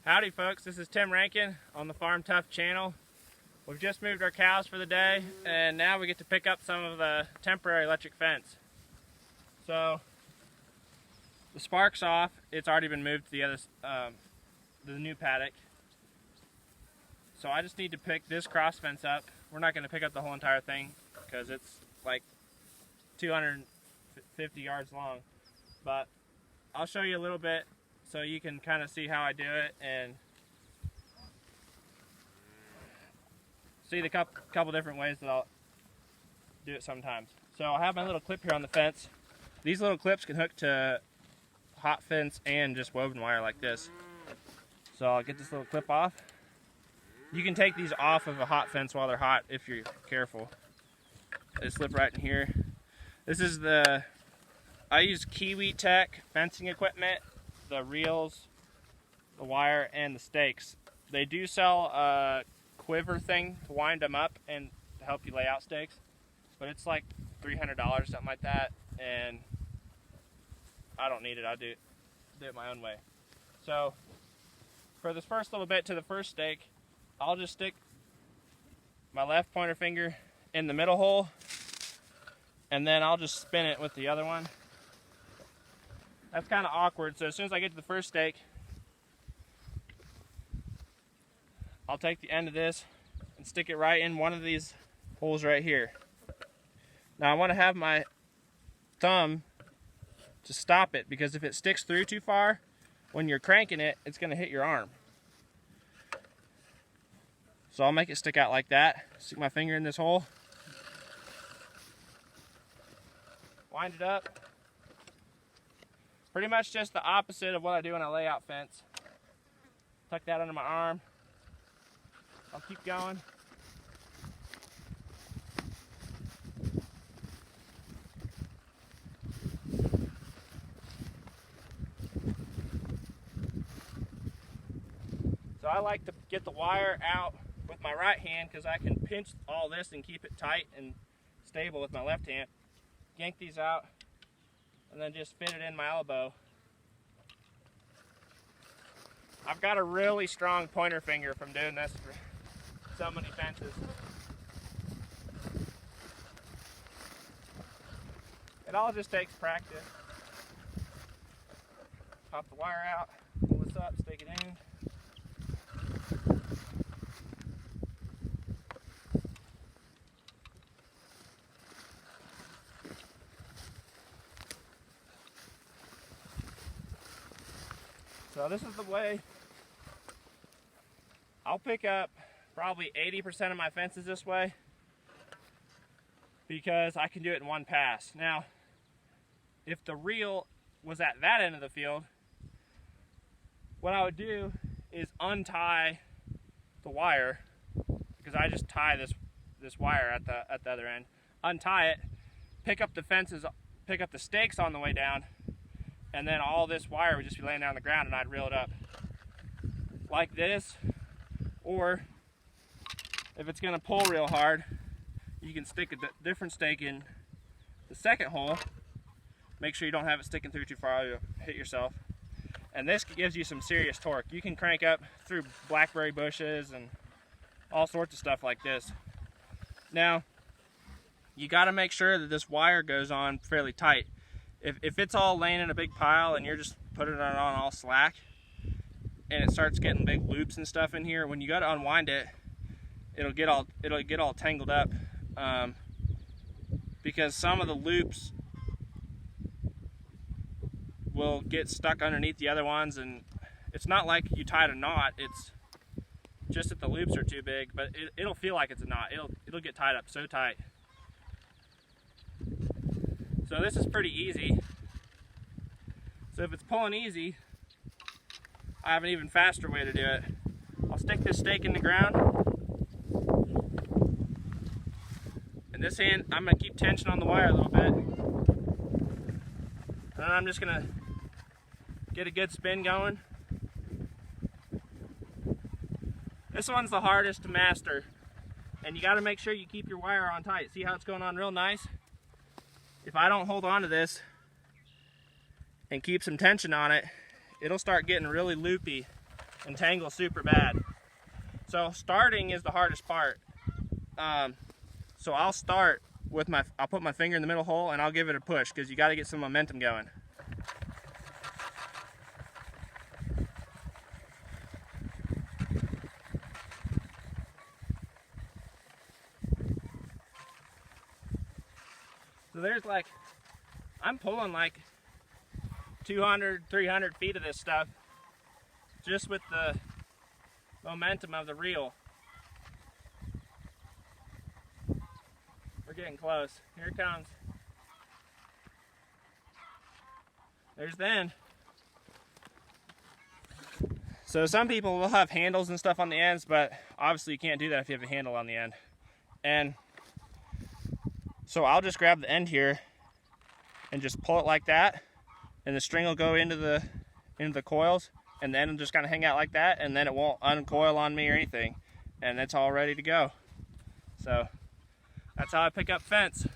Howdy folks, this is Tim Rankin on the Farm Tough channel. We've just moved our cows for the day and now we get to pick up some of the temporary electric fence. So the spark's off, it's already been moved to the new paddock. So I just need to pick this cross fence up. We're not going to pick up the whole entire thing because it's like 250 yards long, but I'll show you a little bit so you can kind of see how I do it and see the couple different ways that I'll do it sometimes. So I have my little clip here on the fence. These little clips can hook to hot fence and just woven wire like this. So I'll get this little clip off. You can take these off of a hot fence while they're hot if you're careful. They slip right in here. This is I use kiwitech fencing equipment, the reels, the wire, and the stakes. They do sell a quiver thing to wind them up and to help you lay out stakes, but it's like $300, something like that, and I don't need it. I do it my own way. So for this first little bit to the first stake, I'll just stick my left pointer finger in the middle hole, and then I'll just spin it with the other one. That's kind of awkward, so as soon as I get to the first stake, I'll take the end of this and stick it right in one of these holes right here. Now I want to have my thumb to stop it, because if it sticks through too far, when you're cranking it, it's going to hit your arm. So I'll make it stick out like that, stick my finger in this hole, wind it up. Pretty much just the opposite of what I do when I lay out fence. Tuck that under my arm. I'll keep going. So I like to get the wire out with my right hand because I can pinch all this and keep it tight and stable with my left hand. Yank these out and then just fit it in my elbow. I've got a really strong pointer finger from doing this for so many fences. It all just takes practice. Pop the wire out, pull this up, stick it in. So this is the way I'll pick up probably 80% of my fences this way, because I can do it in one pass. Now, if the reel was at that end of the field, what I would do is untie the wire, because I just tie this wire at the other end, untie it, pick up the fences, pick up the stakes on the way down, and then all this wire would just be laying down on the ground and I'd reel it up like this. Or if it's going to pull real hard, you can stick a different stake in the second hole. Make sure you don't have it sticking through too far, you'll hit yourself. And this gives you some serious torque. You can crank up through blackberry bushes and all sorts of stuff like this. Now, you got to make sure that this wire goes on fairly tight. If it's all laying in a big pile and you're just putting it on all slack and it starts getting big loops and stuff in here, when you go to unwind it, it'll get all tangled up, because some of the loops will get stuck underneath the other ones, and it's not like you tied a knot, it's just that the loops are too big, but it'll feel like it's a knot. It'll get tied up so tight. So this is pretty easy. So if it's pulling easy, I have an even faster way to do it. I'll stick this stake in the ground. And this hand, I'm gonna keep tension on the wire a little bit. And then I'm just gonna get a good spin going. This one's the hardest to master. And you gotta make sure you keep your wire on tight. See how it's going on real nice? If I don't hold on to this and keep some tension on it, it'll start getting really loopy entangle super bad. So starting is the hardest part. So I'll start with I'll put my finger in the middle hole and I'll give it a push because you got to get some momentum going. So there's like, I'm pulling like 200, 300 feet of this stuff just with the momentum of the reel. We're getting close. Here it comes. There's the end. So some people will have handles and stuff on the ends, but obviously you can't do that if you have a handle on the end. And so I'll just grab the end here and just pull it like that, and the string will go into the coils, and then it'll just kind of hang out like that, and then it won't uncoil on me or anything, and it's all ready to go. So that's how I pick up fence.